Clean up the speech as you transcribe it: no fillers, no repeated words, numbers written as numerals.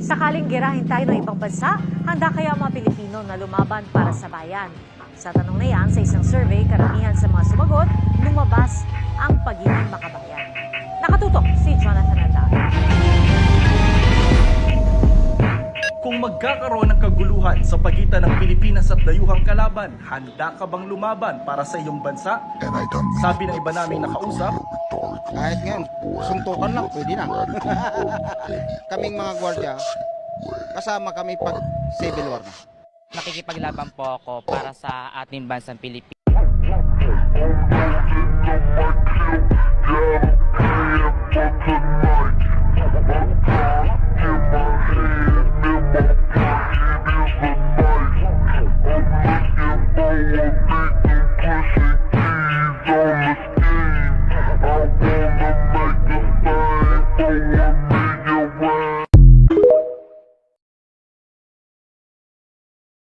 Sakaling gerahin tayo ng ibang bansa, handa kaya ang mga Pilipino na lumaban para sa bayan? Sa tanong na yan, sa isang survey, karamihan sa mga sumagot, lumabas ang pagiging makabayan. Nakatutok si Jonathan Andag. Kung magkakaroon ng kaguluhan sa pagitan ng Pilipinas at dayuhang kalaban, handa ka bang lumaban para sa iyong bansa? Sabi ng iba naming nakausap, kahit ngayon, suntukan lang, pwede na. Kaming mga gwardiya, kasama kami pag civil war na. Nakikipaglaban po ako para sa ating bansang Pilipinas.